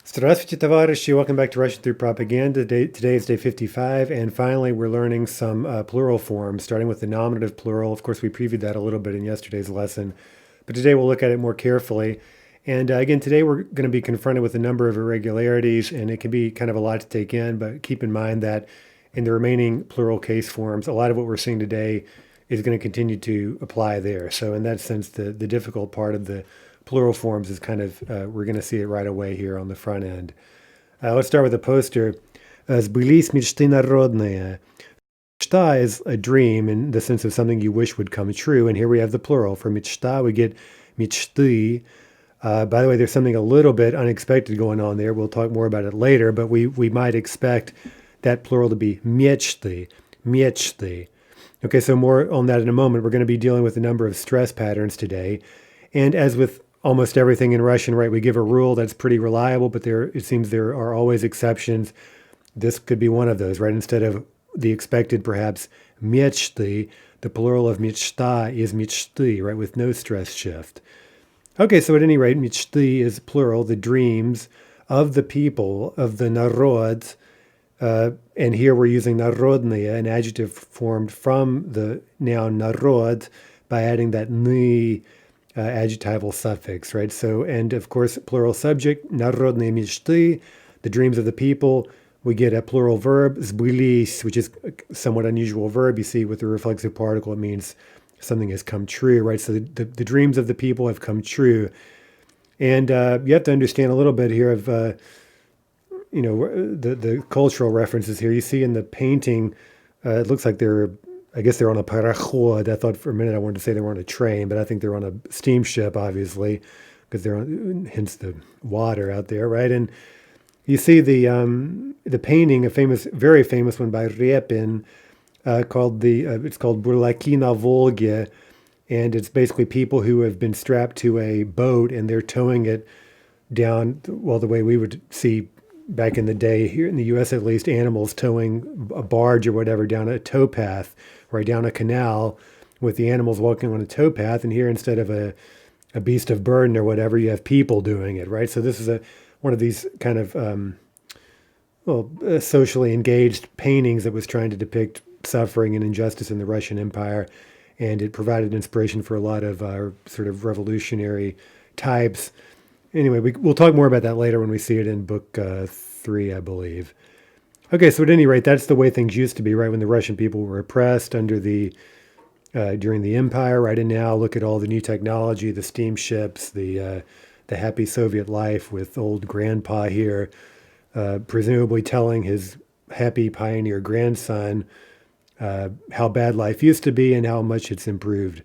Здравствуйте, товарищи. Welcome back to Russian Through Propaganda. Today is day 55, and finally we're learning some plural forms, starting with the nominative plural. Of course, we previewed that a little bit in yesterday's lesson, but today we'll look at it more carefully. And again, today we're going to be confronted with a number of irregularities, and it can be kind of a lot to take in, but keep in mind that in the remaining plural case forms, a lot of what we're seeing today is going to continue to apply there. So in that sense, the difficult part of the plural forms is kind of, we're going to see it right away here on the front end. Let's start with the poster. Сбылись мечты народные. Mечта is a dream in the sense of something you wish would come true. And here we have the plural. For mечта, we get мечты. By the way, there's something a little bit unexpected going on there. We'll talk more about it later, but we might expect that plural to be мечты, мечты. Okay, so more on that in a moment. We're going to be dealing with a number of stress patterns today. And as with almost everything in Russian, right, we give a rule that's pretty reliable, but it seems there are always exceptions. This could be one of those, right? Instead of the expected, perhaps, мечты, the plural of мечта is мечты, right, with no stress shift. Okay, so at any rate, мечты is plural, the dreams of the people, of the народ, and here we're using народные, an adjective formed from the noun народ by adding that ny adjectival suffix, right? So, and of course, plural subject, народные мечты, the dreams of the people. We get a plural verb, сбылись, which is a somewhat unusual verb. You see, with the reflexive particle, it means something has come true, right? So the dreams of the people have come true. And you have to understand a little bit here of, the cultural references here. You see in the painting, it looks like I guess they're on a parachod. I thought for a minute I wanted to say they were on a train, but I think they're on a steamship, obviously, because they're on, hence the water out there, right? And you see the painting, very famous one by Repin, it's called Burlaki na Volga, and it's basically people who have been strapped to a boat and they're towing it down, well, the way we would see back in the day here in the U.S. at least, animals towing a barge or whatever down a towpath, right down a canal with the animals walking on a towpath. And here, instead of a beast of burden or whatever, you have people doing it, right? So this is one of these kind of socially engaged paintings that was trying to depict suffering and injustice in the Russian Empire, and it provided inspiration for a lot of sort of revolutionary types. Anyway, we'll talk more about that later when we see it in book 3, I believe. Okay, so at any rate, that's the way things used to be, right? When the Russian people were oppressed during the empire, right? And now look at all the new technology, the steamships, the happy Soviet life with old grandpa here, presumably telling his happy pioneer grandson how bad life used to be and how much it's improved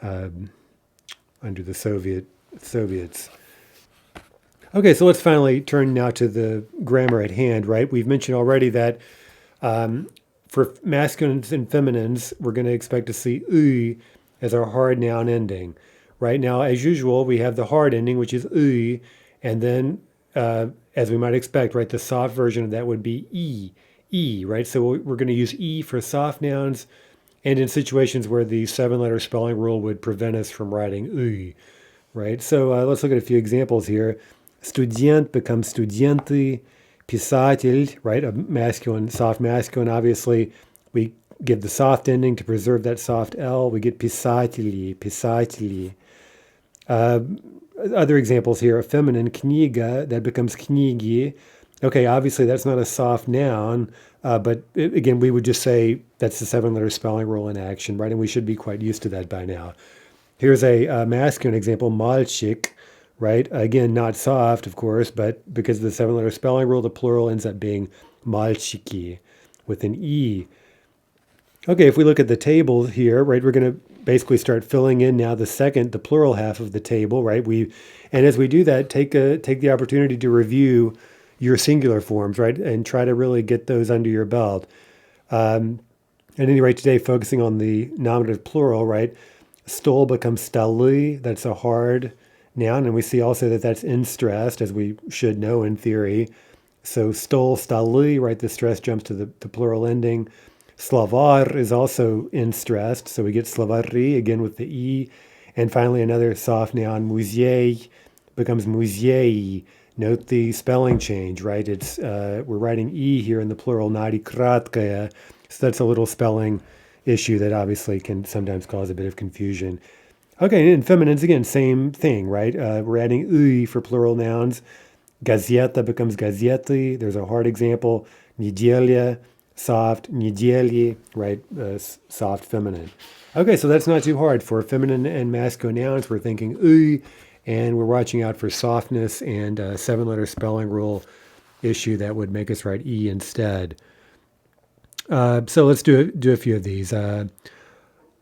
under the Soviets. Okay, so let's finally turn now to the grammar at hand, right? We've mentioned already that for masculines and feminines, we're going to expect to see "ü" as our hard noun ending. Right now, as usual, we have the hard ending, which is "ü", and then, as we might expect, right, the soft version of that would be "e", right? So we're going to use "e" for soft nouns, and in situations where the 7-letter spelling rule would prevent us from writing "ü", right? So let's look at a few examples here. Студент becomes студенты, писатель, right? A masculine, soft masculine. Obviously, we give the soft ending to preserve that soft L. We get писатели, писатели. Other examples here, a feminine, книга, that becomes книги. Okay, obviously that's not a soft noun, but again, we would just say that's the 7-letter spelling rule in action, right? And we should be quite used to that by now. Here's a masculine example, мальчик, right? Again, not soft, of course, but because of the 7-letter spelling rule, the plural ends up being мальчики with an E. Okay, if we look at the table here, right, we're going to basically start filling in now the plural half of the table, right? And as we do that, take the opportunity to review your singular forms, right, and try to really get those under your belt. At any rate, today, focusing on the nominative plural, right? Stol becomes stali. That's a hard noun, and we see also that that's in-stressed, as we should know in theory. So stol, stali, right? The stress jumps to the plural ending. Slavar is also in-stressed, so we get slavari, again with the E. And finally, another soft noun, muzei, becomes muziei. Note the spelling change, right? It's we're writing E here in the plural, nadikratkaya. So that's a little spelling issue that obviously can sometimes cause a bit of confusion. Okay, and feminines, again, same thing, right? We're adding ui for plural nouns. Gazeta becomes gazety. There's a hard example. Неделя, soft. Недели, right? Soft feminine. Okay, so that's not too hard. For feminine and masculine nouns, we're thinking ui, and we're watching out for softness and a seven-letter spelling rule issue that would make us write e instead. So let's do a few of these.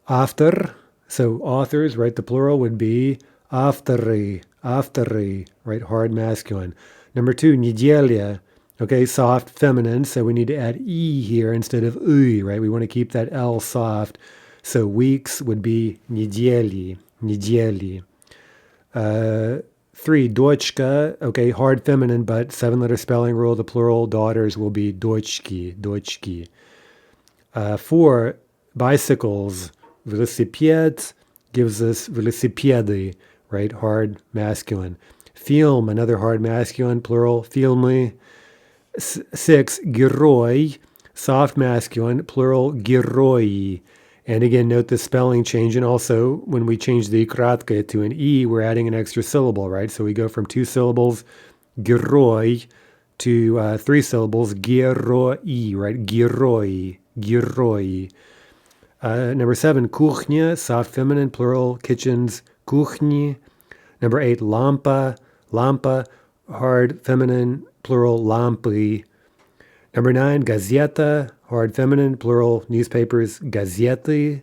After, so authors, right? The plural would be автори, автори, right? Hard masculine. Number two, неделя, okay, soft feminine. So we need to add e here instead of uy, right? We want to keep that L soft. So weeks would be недели, недели. Three, дочка, okay, hard feminine, but seven-letter spelling rule. The plural daughters will be дочки, дочки. Four, bicycles. Velocipede gives us velocipedy, right? Hard masculine. Film, another hard masculine, plural, filmy. Six, герой, soft masculine, plural, герои. And again, note the spelling change. And also, when we change the kratka to an E, we're adding an extra syllable, right? So we go from two syllables, герой, to three syllables, герои, right? Герои, герои. Number seven, кухня, soft feminine, plural, kitchens, кухни. Number eight, lampa, lampa, hard feminine, plural, lampi. Number nine, газета, hard feminine, plural, newspapers, газеты.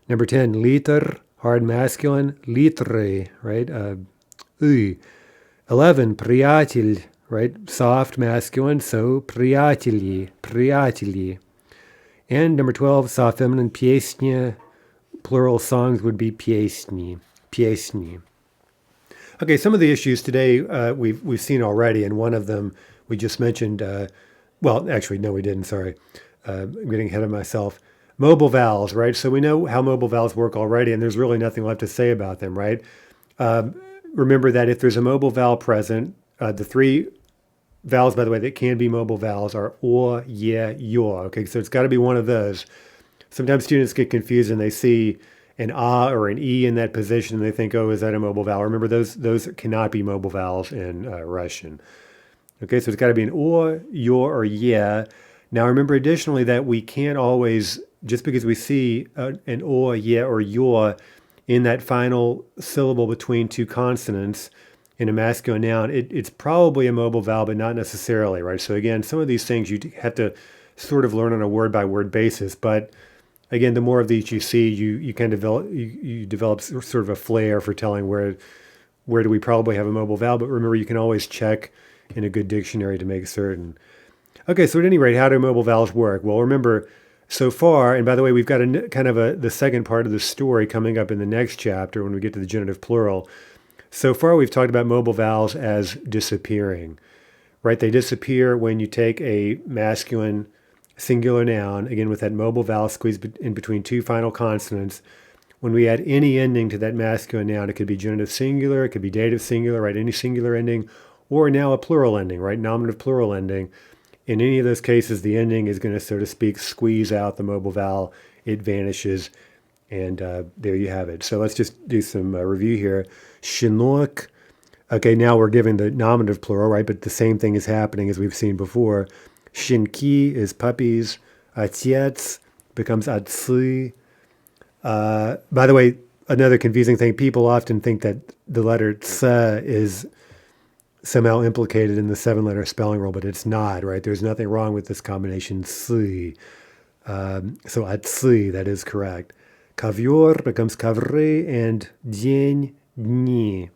Number 10, liter, hard masculine, litre, right? 11, приятель, right? Soft masculine, so приятели, приятели. And number 12, soft feminine, песня, plural songs would be песни, песни. Okay, some of the issues today we've seen already, and one of them we just mentioned. Well, actually, no, we didn't. Sorry, I'm getting ahead of myself. Mobile vowels, right? So we know how mobile vowels work already, and there's really nothing left to say about them, right? Remember that if there's a mobile vowel present, the three vowels, by the way, that can be mobile vowels are or, yeah, your. Okay, so it's got to be one of those. Sometimes students get confused and they see an ah or an e in that position and they think, oh, is that a mobile vowel? Remember, those cannot be mobile vowels in Russian. Okay, so it's got to be an or, your, or yeah. Now remember additionally that we can't always, just because we see an or, yeah, or your in that final syllable between two consonants in a masculine noun, it's probably a mobile vowel, but not necessarily, right? So again, some of these things you have to sort of learn on a word-by-word basis. But again, the more of these you see, you kind of develop sort of a flair for telling where do we probably have a mobile vowel. But remember, you can always check in a good dictionary to make certain. Okay, so at any rate, how do mobile vowels work? Well, remember, so far, and by the way, we've got the second part of the story coming up in the next chapter when we get to the genitive plural. So far, we've talked about mobile vowels as disappearing, right? They disappear when you take a masculine singular noun, again, with that mobile vowel squeezed in between two final consonants. When we add any ending to that masculine noun, it could be genitive singular, it could be dative singular, right? Any singular ending, or now a plural ending, right? Nominative plural ending. In any of those cases, the ending is going to, so to speak, squeeze out the mobile vowel. It vanishes. And there you have it. So let's just do some review here. Щенок. Okay, now we're giving the nominative plural, right? But the same thing is happening as we've seen before. Щенки is puppies. Отец becomes отцы. By the way, another confusing thing, people often think that the letter ts is somehow implicated in the seven-letter spelling rule, but it's not, right? There's nothing wrong with this combination, цы. So отцы, that is correct. Ковер becomes ковры, and день, дни.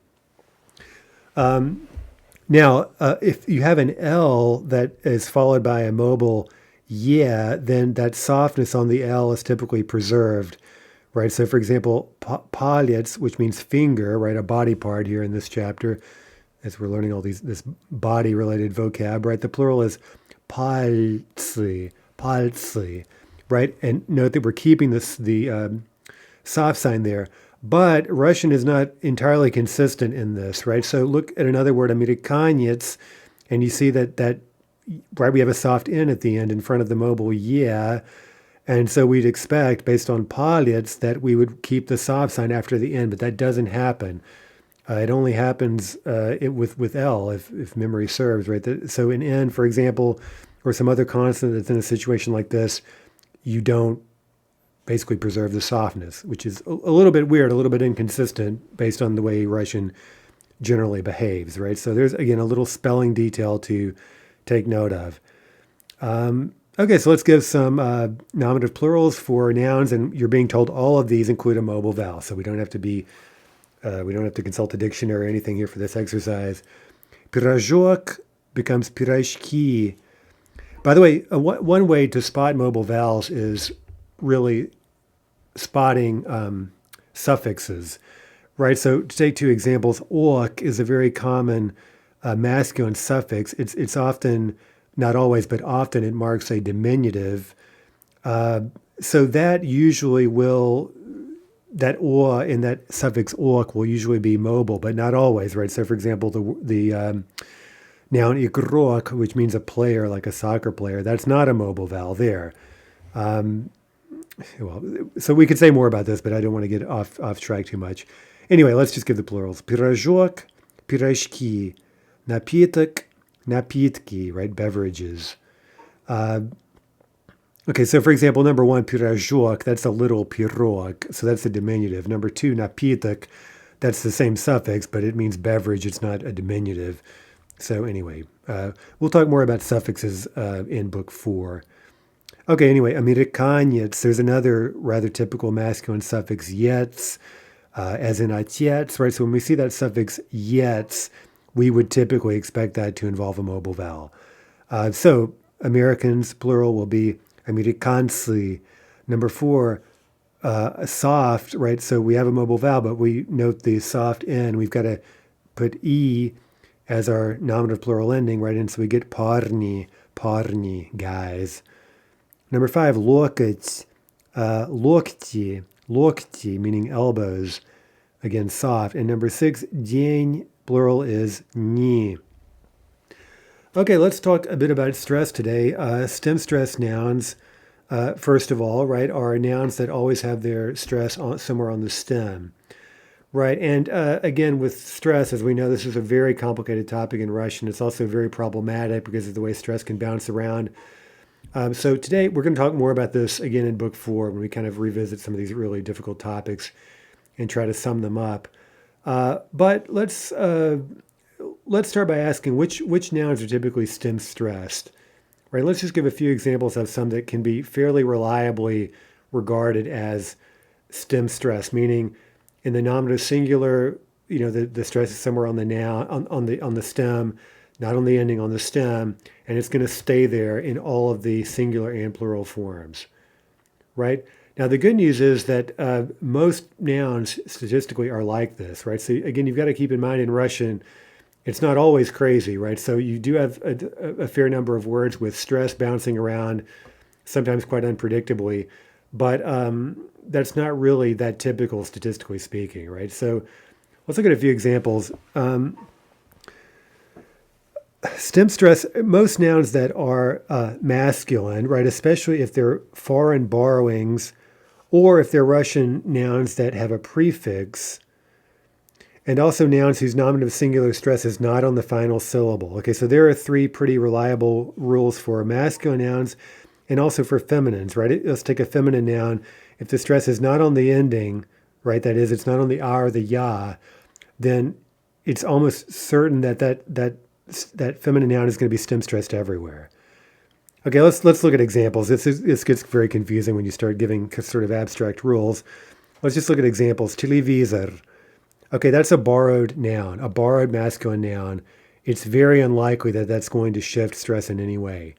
Now, if you have an L that is followed by a mobile yeah, then that softness on the L is typically preserved, right? So, for example, palец, which means finger, right? A body part here in this chapter, as we're learning all this body-related vocab, right? The plural is palцы, palцы, right? And note that we're keeping the soft sign there. But Russian is not entirely consistent in this, right? So look at another word, Amerikanец, and you see that right, we have a soft N at the end in front of the mobile yeah. And so we'd expect, based on palets, that we would keep the soft sign after the N, but that doesn't happen. It only happens with L, if memory serves, right? So in N, for example, or some other consonant that's in a situation like this, you don't basically preserve the softness, which is a little bit weird, a little bit inconsistent based on the way Russian generally behaves, right? So there's, again, a little spelling detail to take note of. Okay, so let's give some nominative plurals for nouns, and you're being told all of these include a mobile vowel, so we don't have to consult a dictionary or anything here for this exercise. Пирожок becomes пирожки. By the way, one way to spot mobile vowels is really spotting suffixes, right? So to take two examples, ok is a very common masculine suffix. It's often, not always, but often it marks a diminutive. So that usually will, that o in that suffix ok will usually be mobile, but not always, right? So for example, the noun игрок, which means a player, like a soccer player, that's not a mobile vowel there. Well, so we could say more about this, but I don't want to get off track too much. Anyway, let's just give the plurals. Пирожок, пирожки, напиток, напитки, right? Beverages. Okay, so for example, number one, пирожок, that's a little pirog, so that's a diminutive. Number two, напиток, that's the same suffix, but it means beverage, it's not a diminutive. So anyway, we'll talk more about suffixes in book 4. Okay, anyway, Amerikanец, there's another rather typical masculine suffix, yets, as in отец, right? So when we see that suffix yets, we would typically expect that to involve a mobile vowel. So Americans, plural, will be американцы. Number 4, soft, right? So we have a mobile vowel, but we note the soft N. We've got to put E as our nominative plural ending, right? And so we get parni, guys. Number 5, локоть, локти, meaning elbows. Again, soft. And number 6, день, plural is дни. Okay, let's talk a bit about stress today. Stem stress nouns, first of all, right, are nouns that always have their stress somewhere on the stem. Right, and again, with stress, as we know, this is a very complicated topic in Russian. It's also very problematic because of the way stress can bounce around. So today we're going to talk more about this again in book 4 when we kind of revisit some of these really difficult topics and try to sum them up. But let's start by asking which nouns are typically stem stressed. Right, let's just give a few examples of some that can be fairly reliably regarded as stem stress, meaning in the nominative singular, the stress is somewhere on the noun, on the stem, not on the ending, on the stem, and it's going to stay there in all of the singular and plural forms, right? Now, the good news is that most nouns statistically are like this, right? So again, you've got to keep in mind in Russian, it's not always crazy, right? So you do have a fair number of words with stress bouncing around, sometimes quite unpredictably, but that's not really that typical statistically speaking, right? So let's look at a few examples. Stem stress, most nouns that are masculine, right, especially if they're foreign borrowings or if they're Russian nouns that have a prefix, and also nouns whose nominative singular stress is not on the final syllable. Okay, so there are 3 pretty reliable rules for masculine nouns and also for feminines, right? Let's take a feminine noun. If the stress is not on the ending, right, that is, it's not on the a or the ya, then it's almost certain that feminine noun is going to be stem stressed everywhere. Okay, let's look at examples. This gets very confusing when you start giving sort of abstract rules. Let's just look at examples. Televizor. Okay, that's a borrowed noun, a borrowed masculine noun. It's very unlikely that that's going to shift stress in any way,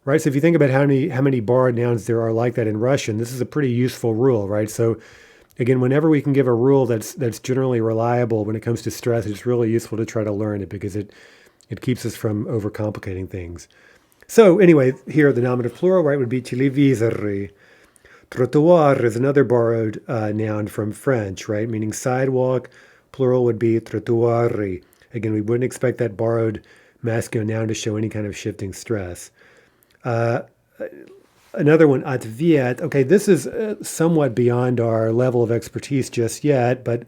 right? So if you think about how many borrowed nouns there are like that in Russian, this is a pretty useful rule, right? So again, whenever we can give a rule that's generally reliable when it comes to stress, it's really useful to try to learn it because it keeps us from overcomplicating things. So anyway, here the nominative plural, right, would be телевизоры. Trottoir is another borrowed noun from French, right? Meaning sidewalk. Plural would be trottoiri. Again, we wouldn't expect that borrowed masculine noun to show any kind of shifting stress. Uh, Another one, atviet. Okay, this is somewhat beyond our level of expertise just yet, but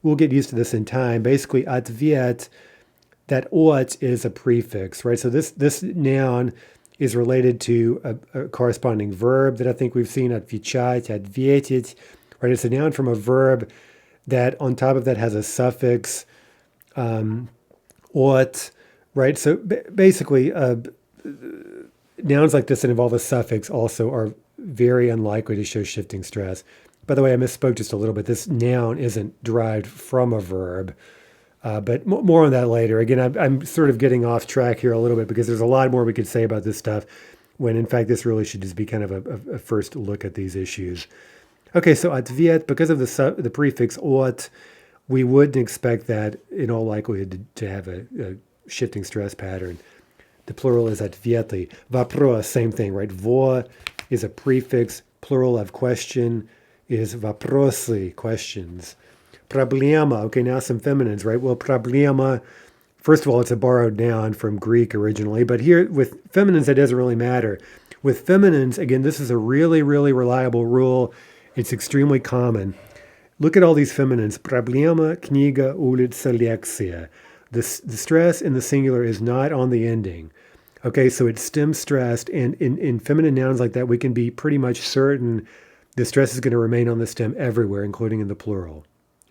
we'll get used to this in time. Basically, atviet, that ot is a prefix, right? So this noun is related to a corresponding verb that I think we've seen, atvichать, atvietit, right? It's a noun from a verb that on top of that has a suffix, ot, right? So basically, nouns like this that involve a suffix also are very unlikely to show shifting stress. By the way, I misspoke just a little bit. This noun isn't derived from a verb, but more on that later. Again, I'm sort of getting off track here a little bit because there's a lot more we could say about this stuff when in fact this really should just be kind of a first look at these issues. Okay, so atviet, because of the prefix ot, we wouldn't expect that in all likelihood to have a shifting stress pattern. The plural is atvietli. Vapros, same thing, right? Vo is a prefix. Plural of question is vaprosli, questions. Problema, okay, now some feminines, right? Well, problema, first of all, it's a borrowed noun from Greek originally, but here with feminines, that doesn't really matter. With feminines, again, this is a really, really reliable rule. It's extremely common. Look at all these feminines. Problema, kniga, ulica, lekcija. The stress in the singular is not on the ending. Okay, so it's stem stressed, and in feminine nouns like that, we can be pretty much certain the stress is going to remain on the stem everywhere, including in the plural.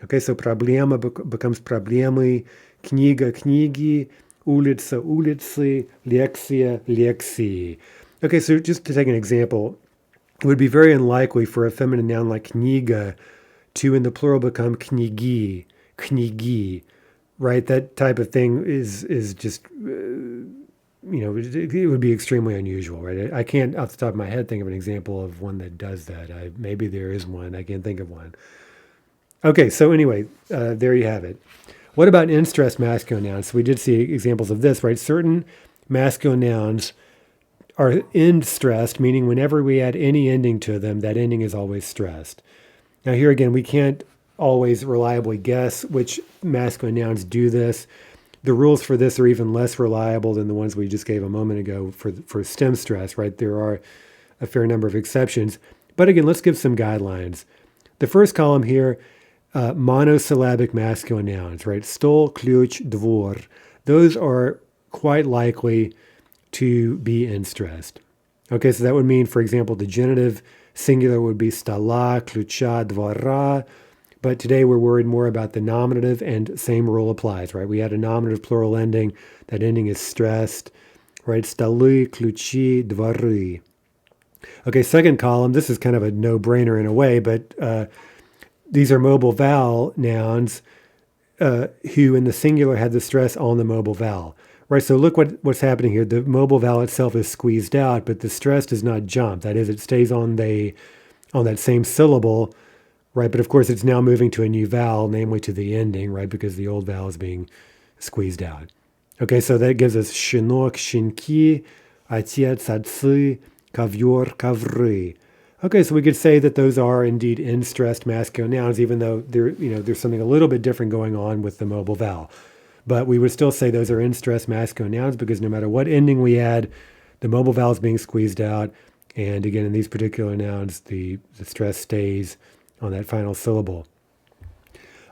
Okay, so problema becomes problemli, kniga, knigi, ulica, ulici, lekcija, lekciji. Okay, so just to take an example, it would be very unlikely for a feminine noun like kniga to in the plural become knigi, knigi, right? That type of thing is just, it would be extremely unusual, right? I can't off the top of my head think of an example of one that does that. Maybe there is one. I can't think of one. Okay, so anyway, there you have it. What about in-stressed masculine nouns? So we did see examples of this, right? Certain masculine nouns are in-stressed, meaning whenever we add any ending to them, that ending is always stressed. Now here again, we can't always reliably guess which masculine nouns do this. The rules for this are even less reliable than the ones we just gave a moment ago for stem stress, right? There are a fair number of exceptions. But again, let's give some guidelines. The first column here, monosyllabic masculine nouns, right? Stol, ключ, dvor. Those are quite likely to be in-stressed. Okay, so that would mean, for example, the genitive singular would be stala, ключа, dvora. But today we're worried more about the nominative, and same rule applies, right? We had a nominative plural ending. That ending is stressed, right? Stali, ключи, dvory. Okay, second column, this is kind of a no-brainer in a way, but these are mobile vowel nouns who in the singular had the stress on the mobile vowel. Right, so look what's happening here. The mobile vowel itself is squeezed out, but the stress does not jump. That is, it stays on that same syllable, right? But of course, it's now moving to a new vowel, namely to the ending, right? Because the old vowel is being squeezed out. Okay, so that gives us shinok, shinki, atiet, atsi, kavyor, kavri. Okay, so we could say that those are indeed in-stressed masculine nouns, even though there's something a little bit different going on with the mobile vowel. But we would still say those are in-stressed masculine nouns because no matter what ending we add, the mobile vowel is being squeezed out. And again, in these particular nouns, the stress stays on that final syllable.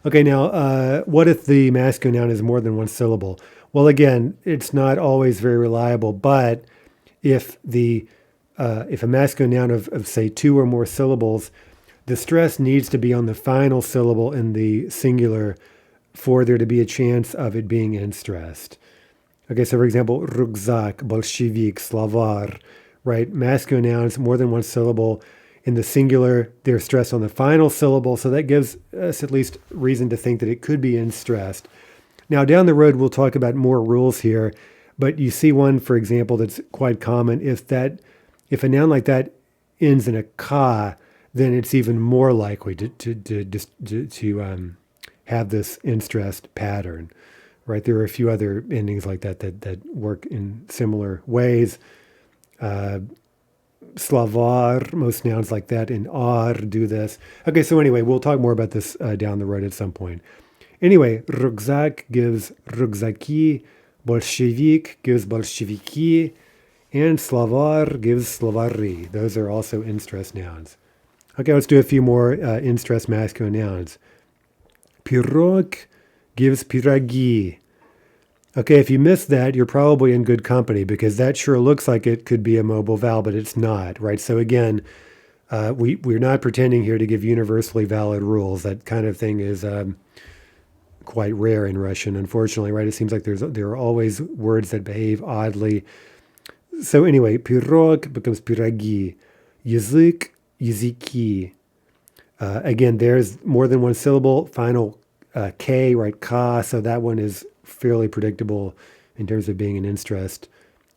Okay, now, what if the masculine noun is more than one syllable? Well, again, it's not always very reliable, but if a masculine noun of, say, two or more syllables, the stress needs to be on the final syllable in the singular for there to be a chance of it being in-stressed. Okay, so for example, rugzak, bolshevik, slavar, right? Masculine nouns, more than one syllable. In the singular, they're stressed on the final syllable, so that gives us at least reason to think that it could be in-stressed. Now, down the road, we'll talk about more rules here, but you see one, for example, that's quite common. If a noun like that ends in a ka, then it's even more likely to have this in-stressed pattern, right? There are a few other endings like that work in similar ways. slavar, most nouns like that in ar do this. Okay, so anyway, we'll talk more about this down the road at some point. Anyway, rucksack gives ruckzaki, Bolshevik gives bolsheviki, and slavar gives slavari. Those are also in-stress nouns. Okay, let's do a few more in-stress masculine nouns. Pirog gives piragi. Okay, if you missed that, you're probably in good company because that sure looks like it could be a mobile vowel, but it's not, right? So again, we're not pretending here to give universally valid rules. That kind of thing is quite rare in Russian, unfortunately, right? It seems like there are always words that behave oddly. So anyway, pirog becomes piragi. Язык, языки. Again, there's more than one syllable. Final K, right? Ka. So that one is fairly predictable in terms of being an in-stressed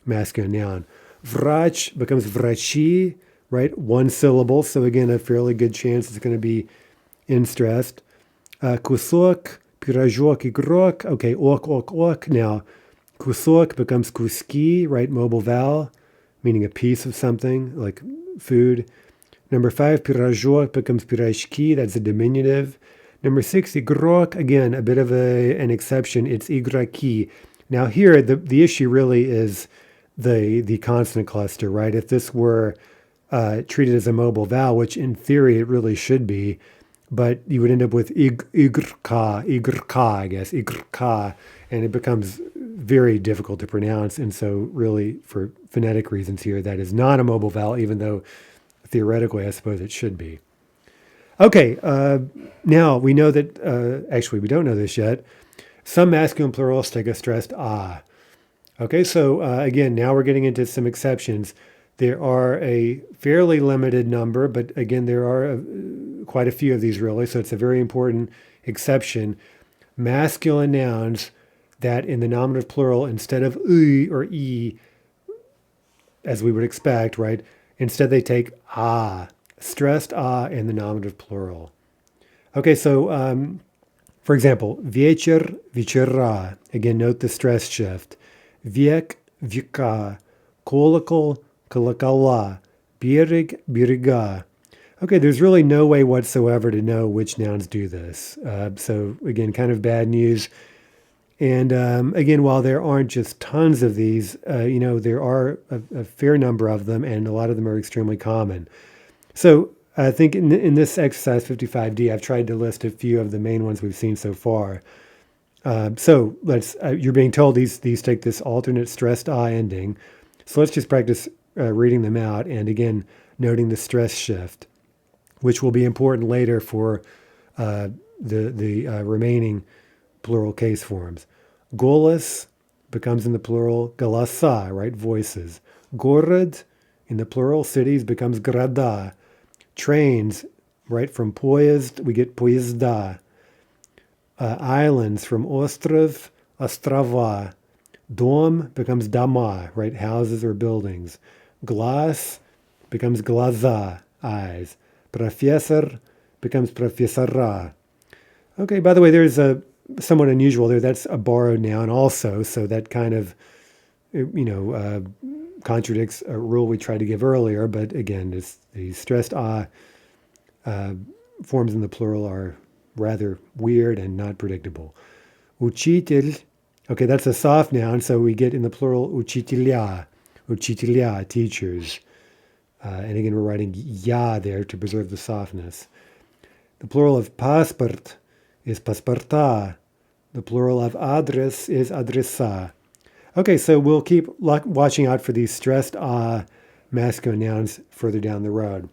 masculine noun. Vrach becomes vrachi, right? One syllable. So again, a fairly good chance it's going to be in-stressed. Kusok, pirajok, igrok. Okay, ok. Now, kusok becomes kuski, right? Mobile vowel, meaning a piece of something, like food. Number 5, pirajok becomes pirashki. That's a diminutive. Number 6, igrok, again, a bit of an exception. It's igraki. Now here, the issue really is the consonant cluster, right? If this were treated as a mobile vowel, which in theory it really should be, but you would end up with igrka, I guess, igrka, and it becomes very difficult to pronounce. And so really, for phonetic reasons here, that is not a mobile vowel, even though theoretically, I suppose it should be. Okay, now we know that, actually, we don't know this yet. Some masculine plurals take a stressed ah. Okay, so again, now we're getting into some exceptions. There are a fairly limited number, but again, there are quite a few of these really, so it's a very important exception. Masculine nouns that in the nominative plural, instead of u or e, as we would expect, right, instead they take ah, stressed ah in the nominative plural. Okay, so for example, вечер, вечера. Again, note the stress shift. Век, века. Колокол, колокола. Берег, берега. Okay, there's really no way whatsoever to know which nouns do this. So again, kind of bad news. And again, while there aren't just tons of these, there are a fair number of them, and a lot of them are extremely common. So I think in this exercise 55D, I've tried to list a few of the main ones we've seen so far. So you're being told these take this alternate stressed I ending. So let's just practice reading them out, and again, noting the stress shift, which will be important later for the remaining plural case forms. Golas becomes in the plural galasa, right? Voices. Gorod in the plural cities becomes grada. Trains, right? From poyezd, we get poyezda. Islands from ostrov, ostrava. Dom becomes dama, right? Houses or buildings. Glass becomes glaza, eyes. Professor becomes professora. Okay, by the way, there's a somewhat unusual there. That's a borrowed noun also, so that kind of, contradicts a rule we tried to give earlier. But again, the stressed forms in the plural are rather weird and not predictable. Uchitel, okay, that's a soft noun, so we get in the plural uchitelya, teachers. And again, we're writing ya there to preserve the softness. The plural of passport is pasporta. The plural of address is adresa. Okay, so we'll keep watching out for these stressed masculine nouns further down the road.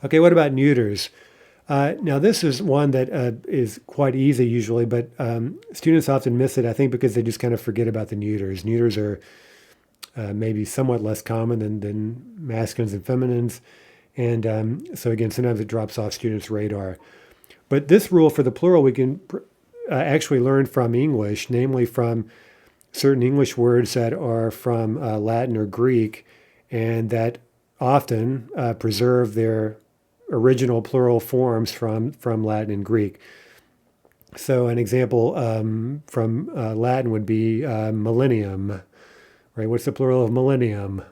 Okay, what about neuters? Now, this is one that is quite easy usually, but students often miss it, I think, because they just kind of forget about the neuters. Neuters are maybe somewhat less common than masculines and feminines. And so again, sometimes it drops off students' radar. But this rule for the plural we can actually learn from English, namely from certain English words that are from Latin or Greek, and that often preserve their original plural forms from Latin and Greek. So an example from Latin would be millennium, right? What's the plural of millennium?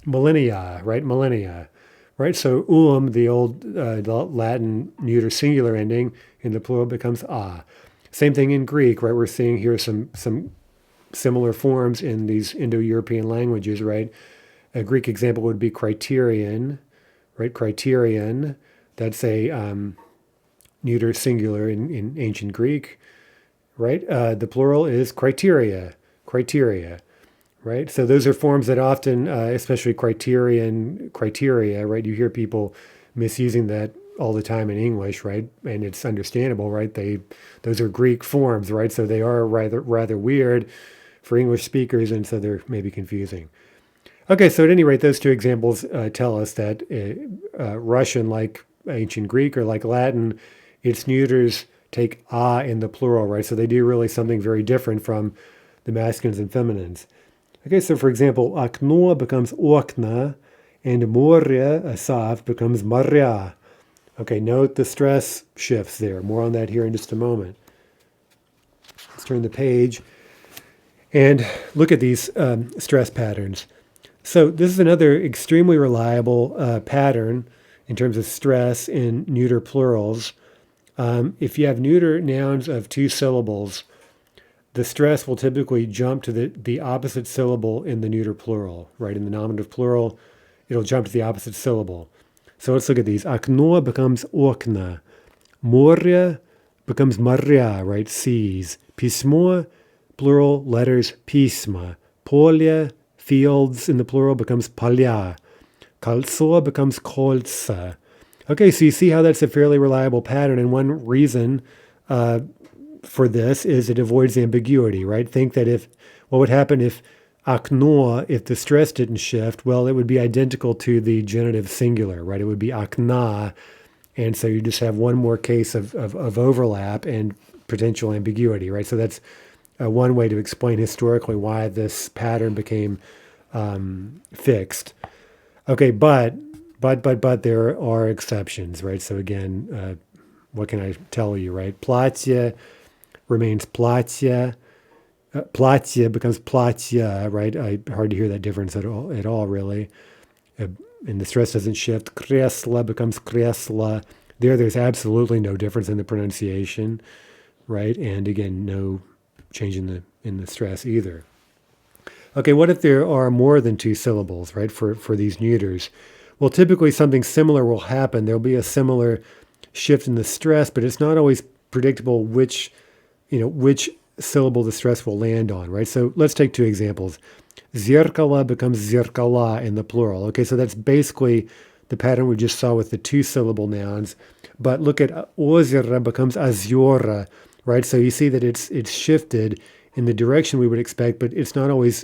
millennia, right? Millennia, right? So the old the Latin neuter singular ending in the plural becomes a. Same thing in Greek, right? We're seeing here some similar forms in these Indo-European languages, right? A Greek example would be criterion, right? Criterion. That's a neuter singular in ancient Greek, right? The plural is criteria, criteria, right? So those are forms that often, especially criteria, right? You hear people misusing that all the time in English, right? And it's understandable, right? Those are Greek forms, right? So they are rather weird for English speakers, and so they're maybe confusing. Okay, so at any rate, those two examples tell us that Russian, like ancient Greek or like Latin, its neuters take a in the plural, right? So they do really something very different from the masculines and feminines. Okay, so for example, akno becomes okna, and morya, asaf, becomes marya. Okay, note the stress shifts there. More on that here in just a moment. Let's turn the page and look at these stress patterns. So this is another extremely reliable pattern in terms of stress in neuter plurals. If you have neuter nouns of two syllables, the stress will typically jump to the opposite syllable in the neuter plural, right? In the nominative plural, it'll jump to the opposite syllable. So let's look at these. Aknoa becomes okna. Morya becomes marya, right? Seas. Pismo, plural, letters, pisma. Polya, fields in the plural, becomes palya. Kalso becomes kolsa. Okay, so you see how that's a fairly reliable pattern, and one reason for this is it avoids ambiguity, right? Think that what would happen if aknoa, if the stress didn't shift, well, it would be identical to the genitive singular, right? It would be akna, and so you just have one more case of overlap and potential ambiguity, right? So that's one way to explain historically why this pattern became fixed. Okay, but there are exceptions, right? So again, what can I tell you, right? Platya remains platya. Platya becomes platya, right? Hard to hear that difference at all, really. And the stress doesn't shift. Kresla becomes kresla. There's absolutely no difference in the pronunciation, right? And again, no change in the stress either. Okay, what if there are more than two syllables, right, for these neuters? Well, typically something similar will happen. There'll be a similar shift in the stress, but it's not always predictable which syllable the stress will land on, right? So let's take two examples. Zirkala becomes zirkala in the plural. Okay, so that's basically the pattern we just saw with the two syllable nouns. But look at ozera becomes aziora, right? So you see that it's shifted in the direction we would expect, but it's not always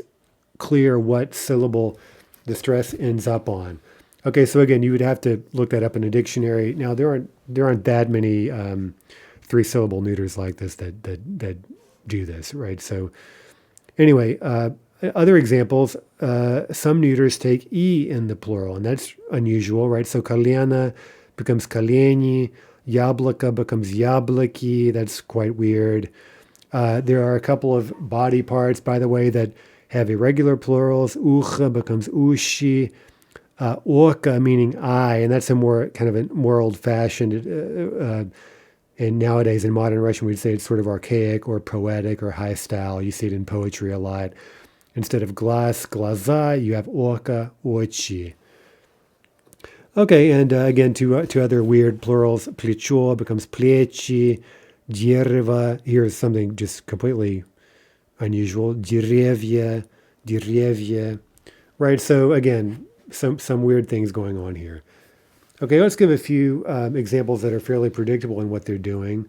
clear what syllable the stress ends up on. Okay, so again, you would have to look that up in a dictionary. Now there aren't that many three-syllable neuters like this that do this, right? So anyway, other examples, some neuters take e in the plural, and that's unusual, right? So kalyana becomes kalyani, yablaka becomes yablaki. That's quite weird. There are a couple of body parts, by the way, that have irregular plurals. Ucha becomes ushi. Orca meaning I, and that's a more old-fashioned. And nowadays in modern Russian, we'd say it's sort of archaic or poetic or high style. You see it in poetry a lot. Instead of glas, glaza, you have orca, ochi. Okay, and again, two other weird plurals. Плечо becomes плечи. Дерево, here's something just completely unusual. Деревья, деревья. Right, so again, some weird things going on here. Okay, let's give a few examples that are fairly predictable in what they're doing.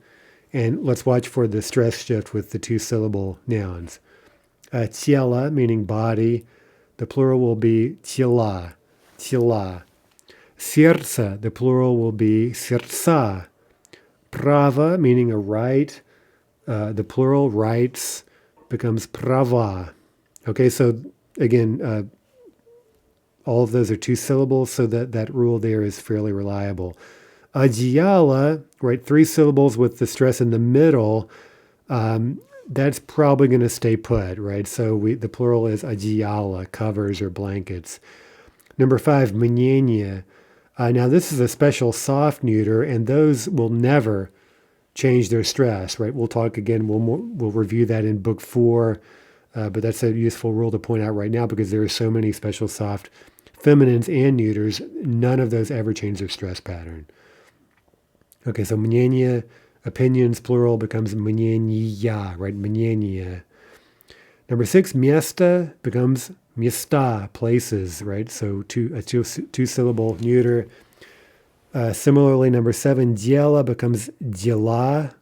And let's watch for the stress shift with the two-syllable nouns. Tela, meaning body. The plural will be tela, tela. Serce, the plural will be serca. Prava, meaning a right. The plural, rights, becomes prava. Okay, so again, all of those are two syllables, so that rule there is fairly reliable. Adiyala, right, three syllables with the stress in the middle, that's probably going to stay put, right? So the plural is adiyala, covers or blankets. Number 5, мнение. Now, this is a special soft neuter, and those will never change their stress, right? We'll talk again, we'll review that in book 4, but that's a useful rule to point out right now because there are so many special soft feminines and neuters. None of those ever change their stress pattern. Okay, so мнение, opinions, plural, becomes мнения, right? Мнение. Number 6, место becomes места, places, right? So two-syllable neuter. Similarly, number 7, дело becomes дела.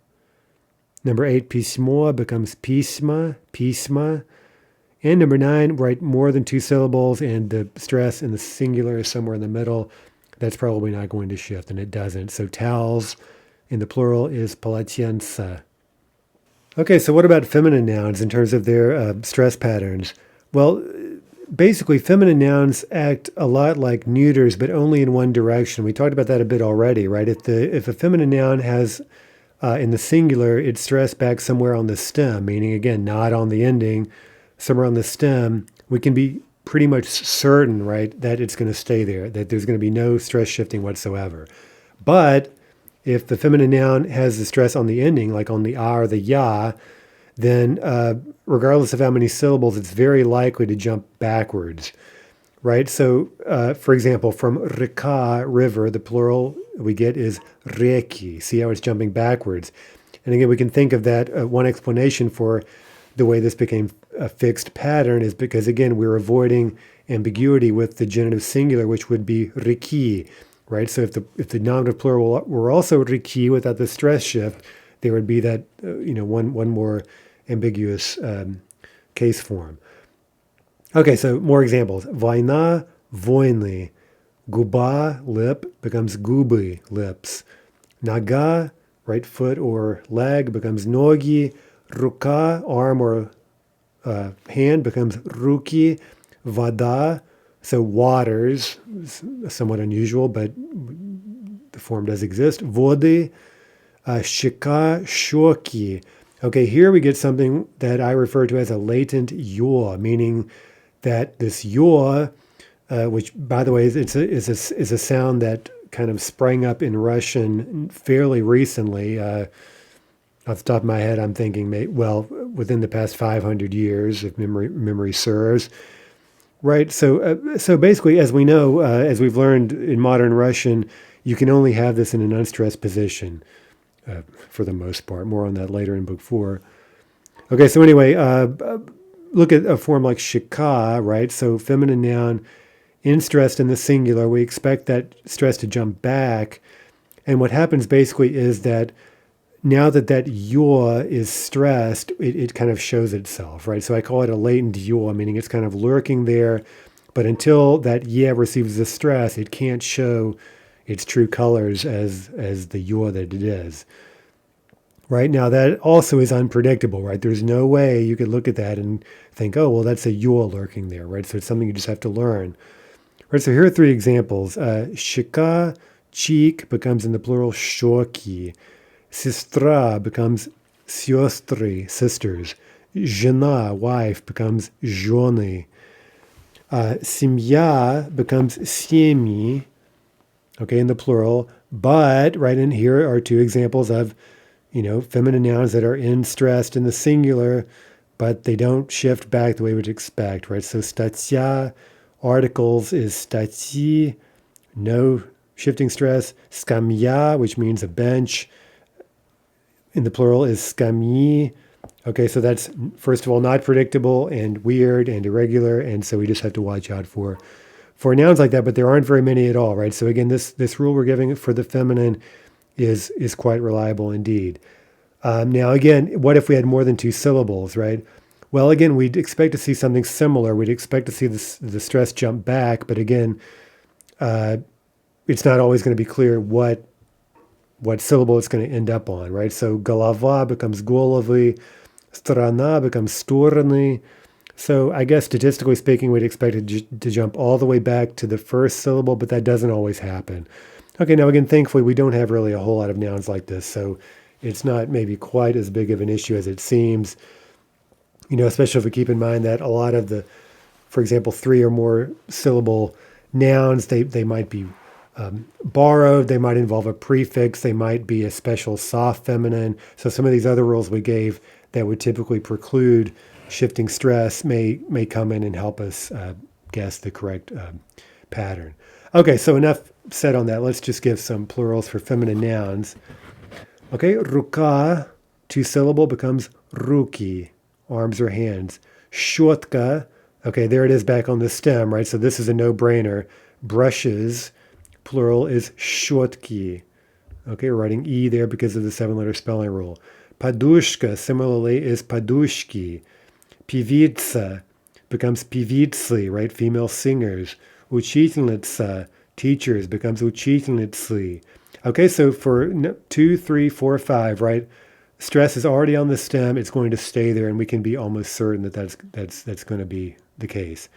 Number 8, письмо becomes письма, письма. And number 9, right, more than 2 syllables and the stress in the singular is somewhere in the middle. That's probably not going to shift, and it doesn't. So towels in the plural is полотенца. Okay, so what about feminine nouns in terms of their stress patterns? Well, basically, feminine nouns act a lot like neuters, but only in one direction. We talked about that a bit already, right? If a feminine noun has, in the singular, it's stressed back somewhere on the stem, meaning, again, not on the ending, somewhere on the stem, we can be pretty much certain, right, that it's going to stay there, that there's going to be no stress shifting whatsoever. But if the feminine noun has the stress on the ending, like on the a or the ya, then regardless of how many syllables, it's very likely to jump backwards, right? So, for example, from reka, river, the plural we get is reki. See how it's jumping backwards? And again, we can think of that, one explanation for the way this became a fixed pattern is because, again, we're avoiding ambiguity with the genitive singular, which would be riki, right? So if the nominative plural were also riki without the stress shift, there would be that, one more ambiguous case form. Okay, so more examples. Vojna, vojny. Guba, lip, becomes guby, lips. Naga, right foot or leg, becomes nogi. Ruka, arm or hand, becomes ruki. Vada, so waters, somewhat unusual, but the form does exist. Vody, shika, shoki. Okay, here we get something that I refer to as a latent yaw, meaning that this yaw, which, by the way, is a sound that kind of sprang up in Russian fairly recently. Off the top of my head, I'm thinking, within the past 500 years, if memory serves. Right. So basically, as we know, as we've learned in modern Russian, you can only have this in an unstressed position for the most part. More on that later in book 4. Okay. So anyway, look at a form like shika, right? So feminine noun, in-stressed in the singular. We expect that stress to jump back. And what happens basically is that now that yaw is stressed, it kind of shows itself, right? So I call it a latent yaw, meaning it's kind of lurking there. But until that yeah receives the stress, it can't show its true colors as the yaw that it is. Right? Now, that also is unpredictable, right? There's no way you could look at that and think, oh, well, that's a yaw lurking there, right? So it's something you just have to learn. Right, so here are 3 examples. Shika, cheek, becomes in the plural shoki. Sistra becomes siostry, sisters. Жена, wife, becomes жены. Семья becomes семьи, okay, in the plural. But, right in here are 2 examples of, feminine nouns that are in-stressed in the singular, but they don't shift back the way we would expect, right? So statia, articles is stati, no shifting stress. Skamya, which means a bench, in the plural is skamyi. Okay, so that's, first of all, not predictable and weird and irregular, and so we just have to watch out for nouns like that, but there aren't very many at all, right? So again, this rule we're giving for the feminine is quite reliable indeed. Now, again, what if we had more than 2 syllables, right? Well, again, we'd expect to see something similar. We'd expect to see the stress jump back, but again, it's not always going to be clear what syllable it's going to end up on, right? So голова becomes головы, страна becomes стороны. So I guess statistically speaking, we'd expect it to jump all the way back to the first syllable, but that doesn't always happen. Okay, now again, thankfully, we don't have really a whole lot of nouns like this, so it's not maybe quite as big of an issue as it seems, especially if we keep in mind that a lot of the, for example, 3 or more syllable Nouns, they might be borrowed, they might involve a prefix, they might be a special soft feminine. So some of these other rules we gave that would typically preclude shifting stress may come in and help us guess the correct pattern. Okay, so enough said on that. Let's just give some plurals for feminine nouns. Okay, ruka, 2-syllable, becomes ruki, arms or hands. Shotka, okay, there it is back on the stem, right? So this is a no-brainer. Brushes, plural is shotki. Okay, we're writing E there because of the 7-letter spelling rule. Padushka, similarly, is padushki. Pivitsa becomes pivitsli, right? Female singers. Uchitelnitsa, teachers, becomes uchitelnitsli. Okay, so for 2, 3, 4, 5, right? Stress is already on the stem. It's going to stay there, and we can be almost certain that that's going to be the case.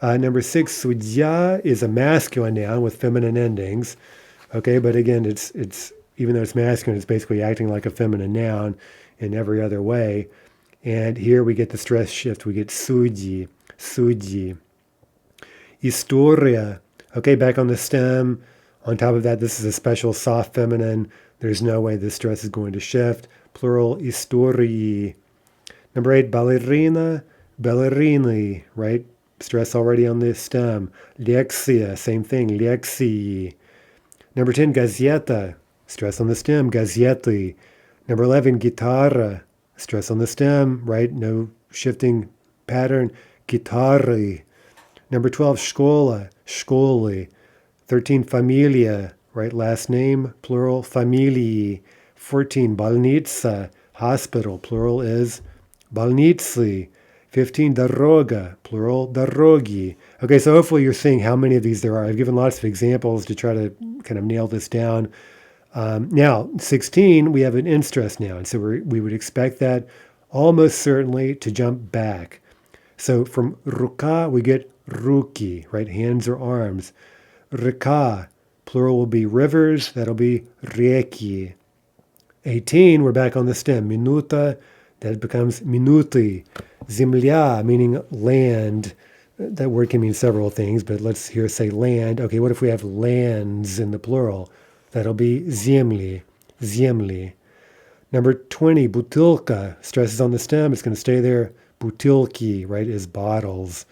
Number 6, sudya is a masculine noun with feminine endings. Okay, but again, it's even though it's masculine, it's basically acting like a feminine noun in every other way. And here we get the stress shift. We get sudyi, sudyi. Historia. Okay, back on the stem. On top of that, this is a special soft feminine. There's no way the stress is going to shift. Plural, istorii. Number 8, ballerina, ballerini, right? Stress already on the stem. Lexia, same thing, lexii. Number 10, gazeta, stress on the stem, gazeti. Number 11, guitarra, stress on the stem, right? No shifting pattern, guitarri. Number 12, shkola, shkoli. 13, familia, right? Last name, plural, familii. 14, balnitsa, hospital, plural is balnitsli. 15, daroga, plural, darogi. Okay, so hopefully you're seeing how many of these there are. I've given lots of examples to try to kind of nail this down. Now, 16, we have an InStress noun. So we would expect that almost certainly to jump back. So from ruka, we get ruki, right? Hands or arms. Rika, plural will be rivers. That'll be rieki. 18, we're back on the stem. Minuta, that becomes minuti. Zimlya, meaning land. That word can mean several things, but let's here say land. Okay, what if we have lands in the plural? That'll be zemli, zemli. Number 20, butilka. Stress is on the stem. It's going to stay there. Butilki, right, is bottles.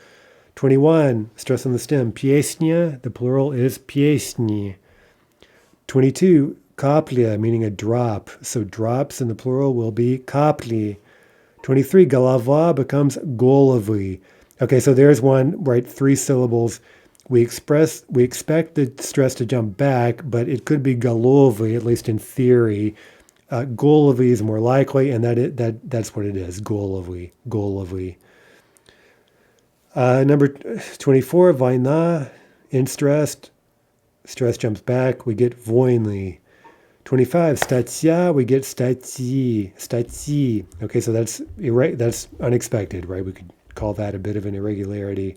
21, stress on the stem. Piesnia, the plural is piesni. 22, kaplia, meaning a drop. So drops in the plural will be kapli. 23, galava becomes golavy. Okay, so there's one, right? 3 syllables. We expect the stress to jump back, but it could be galovy, at least in theory. Golavy is more likely, and that's what it is. Golavy, golavy. Number 24, vaina, InStress. Stress jumps back. We get voinly. 25, statia, we get stati, stati. Okay, so that's unexpected, right? We could call that a bit of an irregularity.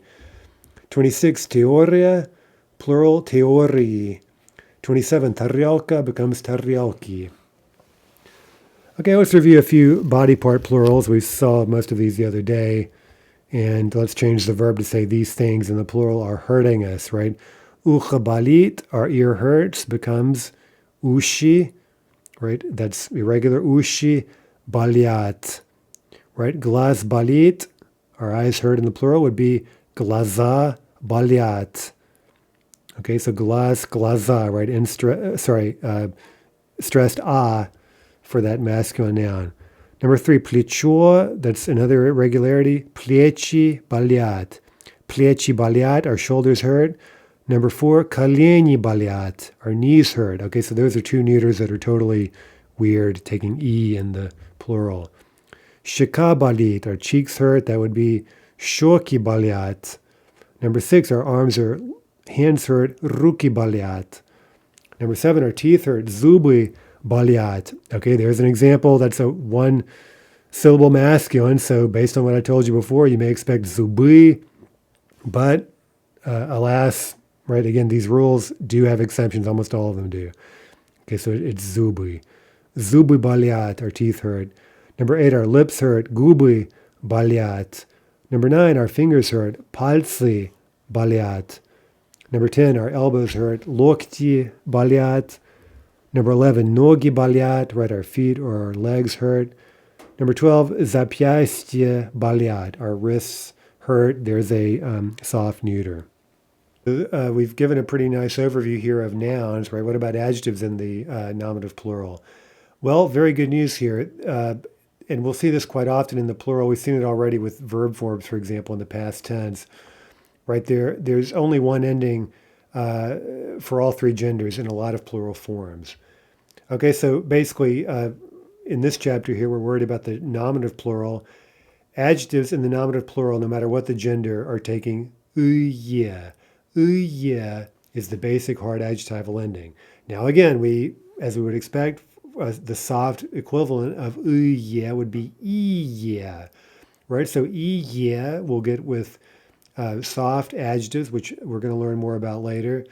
26, teoria, plural, teorii. 27, tarialka becomes tarialki. Okay, let's review a few body part plurals. We saw most of these the other day. And let's change the verb to say these things in the plural are hurting us, right? Uchabalit, our ear hurts, becomes ushi, right? That's irregular. Ushi baliat, right? Glaz balit, our eyes hurt in the plural would be glaza baliat. Okay, so glaz, glaza, right? Stressed a for that masculine noun. Number 3, plicho, that's another irregularity. Pliechi baliat. Pliechi baliat, our shoulders hurt. Number 4, kaleni baliat, our knees hurt. Okay, so those are 2 neuters that are totally weird, taking E in the plural. Shika balit, our cheeks hurt. That would be shoki baliat. Number 6, our hands hurt. Ruki baliat. Number 7, our teeth hurt. Zubi baliat. Okay, there's an example. That's a 1-syllable masculine. So based on what I told you before, you may expect zubi, but alas, right, again, these rules do have exceptions. Almost all of them do. Okay, so it's zubi. Zubi baliat, our teeth hurt. Number 8, our lips hurt. Gubi baliat. Number 9, our fingers hurt. Palsi baliat. Number 10, our elbows hurt. Lokti balyat. Number 11, nogi balyat, right? Our feet or our legs hurt. Number 12, zapyastye balyat. Our wrists hurt. There's a soft neuter. We've given a pretty nice overview here of nouns, right? What about adjectives in the nominative plural? Well, very good news here. And we'll see this quite often in the plural. We've seen it already with verb forms, for example, in the past tense. Right there, there's only one ending for all three genders in a lot of plural forms. Okay, so basically, in this chapter here, we're worried about the nominative plural. Adjectives in the nominative plural, no matter what the gender, are taking yeah. Yeah is the basic hard adjectival ending. Now, again, as we would expect, the soft equivalent of yeah would be yeah, right? So yeah we'll get with soft adjectives, which we're going to learn more about later.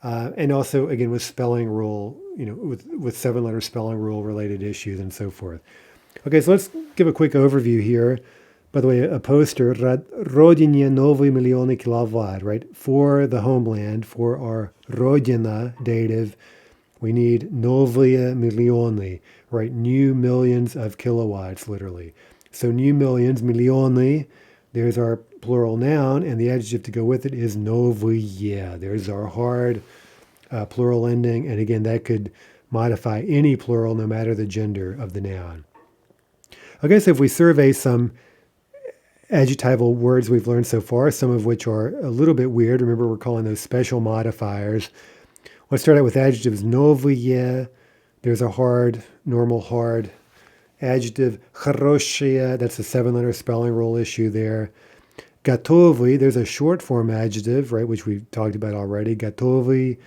And also, again, with spelling rule, with 7-letter spelling rule related issues and so forth. Okay, so let's give a quick overview here. By the way, a poster, Rodinye Novy Miliony Kilowatt, right? For the homeland, for our Rodina dative, we need Novye Miliony, right? New millions of kilowatts, literally. So new millions, miliony, there's our plural noun, and the adjective to go with it is novye. There's our hard plural ending, and again, that could modify any plural no matter the gender of the noun. Okay, so if we survey some adjectival words we've learned so far, some of which are a little bit weird. Remember, we're calling those special modifiers. Let's start out with adjectives. Novye, there's a hard, normal hard adjective. Хорошее, that's a 7-letter spelling rule issue there. Готовый, there's a short form adjective, right, which we've talked about already. Готовый,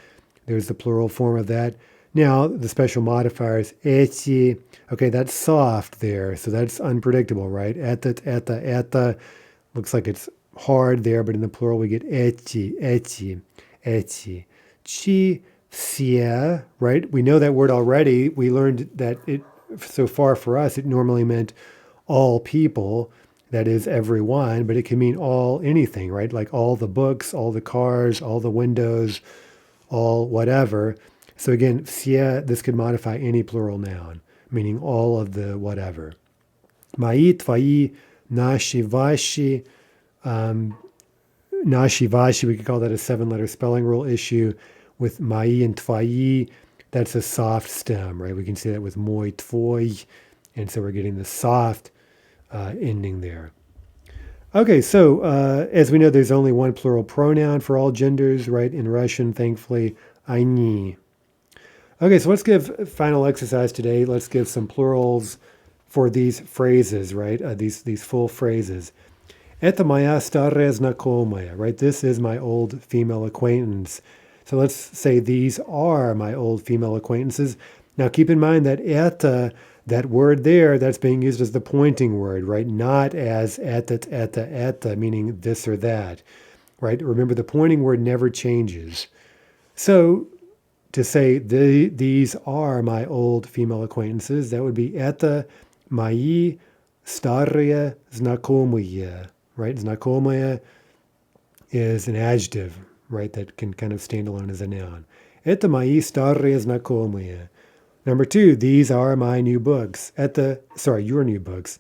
there's the plural form of that. Now, the special modifiers, эти, okay, that's soft there, so that's unpredictable, right? Это, looks like it's hard there, but in the plural we get эти. Chi, все, right? We know that word already. We learned that it, so far for us, it normally meant all people, that is everyone, but it can mean all anything, right? Like all the books, all the cars, all the windows, all whatever. So again, все, this could modify any plural noun, meaning all of the whatever. Мои, твои, наши, ваши. Наши, ваши, we could call that a 7-letter spelling rule issue. With мои and твои, that's a soft stem, right? We can see that with мой, твой, and so we're getting the soft ending there. Okay, so as we know, there's only one plural pronoun for all genders, right? In Russian, thankfully, они. Okay, so let's give final exercise today. Let's give some plurals for these phrases, right? These full phrases. Это моя старая знакомая, right? This is my old female acquaintance. So let's say these are my old female acquaintances. Now keep in mind that это, that word there, that's being used as the pointing word, right? Not as это, meaning this or that, right? Remember, the pointing word never changes. So to say these are my old female acquaintances, that would be это мои старые знакомые, right? Знакомые is an adjective, right? That can kind of stand alone as a noun. Это мои старые знакомые. Number 2, these are my new books. Your new books.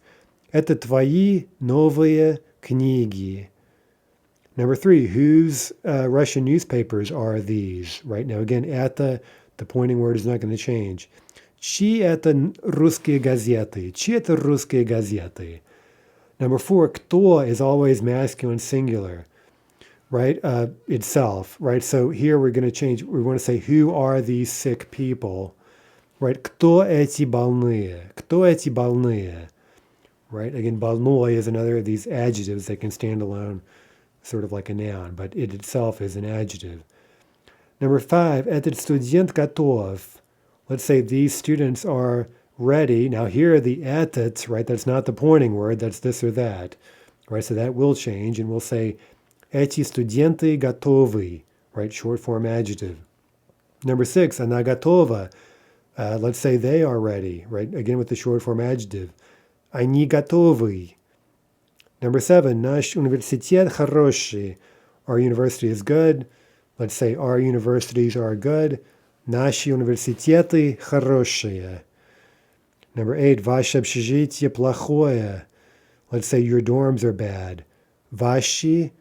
Это твои новые книги. Number 3, whose Russian newspapers are these? Right now, again, это, the pointing word is not going to change. Чьи это русские газеты? Чьи это русские газеты? Number 4, кто is always masculine singular, right? Itself, right? So here we're going to change. We want to say, who are these sick people? Right? Кто эти больные? Кто эти больные? Right? Again, больной is another of these adjectives that can stand alone, sort of like a noun, but it itself is an adjective. Number 5, этот студент готов. Let's say these students are ready. Now here the этот, right? That's not the pointing word, that's this or that, right? So that will change, and we'll say эти студенты готовы, right? Short form adjective. Number 6, она готова. Let's say they are ready, right? Again with the short form adjective. Они готовы. Number 7, наш университет хороший. Our university is good. Let's say our universities are good. Наши университеты хорошие. Number 8, ваше общежитие плохое. Let's say your dorms are bad. Ваши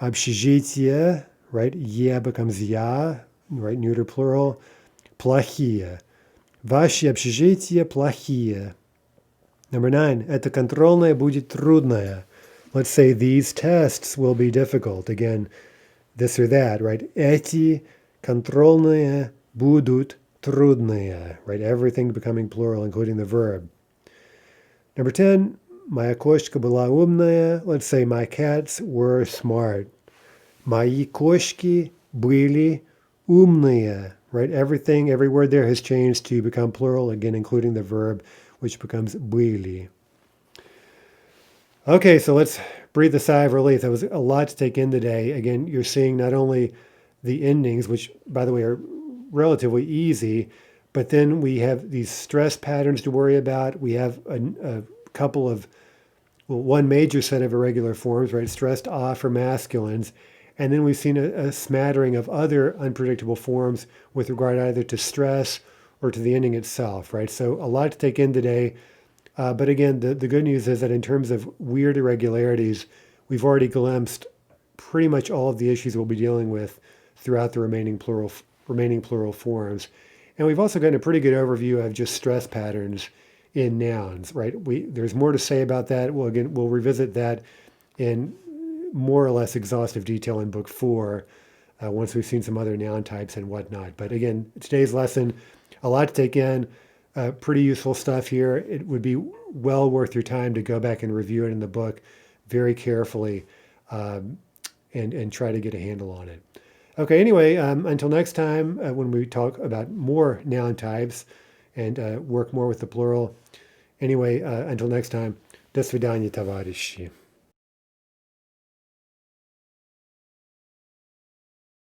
общежития, right? Я becomes я, right? Neuter plural. Плохие. Ваши общежития плохие. Number 9, это контрольное будет трудное. Let's say these tests will be difficult. Again, this or that, right? Эти контрольные будут трудные, right? Everything becoming plural, including the verb. Number 10, моя кошка была умная. Let's say my cats were smart. Мои кошки были умные, right? Everything, every word there has changed to become plural, again, including the verb, which becomes были. Okay, so let's breathe a sigh of relief. That was a lot to take in today. Again, you're seeing not only the endings, which, by the way, are relatively easy, but then we have these stress patterns to worry about. We have a couple of, well, one major set of irregular forms, right? Stressed off for masculines. And then we've seen a smattering of other unpredictable forms with regard either to stress or to the ending itself, right? So a lot to take in today. But again, the good news is that in terms of weird irregularities, we've already glimpsed pretty much all of the issues we'll be dealing with throughout the remaining plural forms. And we've also gotten a pretty good overview of just stress patterns in nouns, right? There's more to say about that. We'll revisit that in more or less exhaustive detail in book 4 once we've seen some other noun types and whatnot. But again, today's lesson, a lot to take in. Pretty useful stuff here. It would be well worth your time to go back and review it in the book very carefully and try to get a handle on it. Okay, anyway, until next time when we talk about more noun types and work more with the plural. Anyway, until next time, до свидания, товарищи.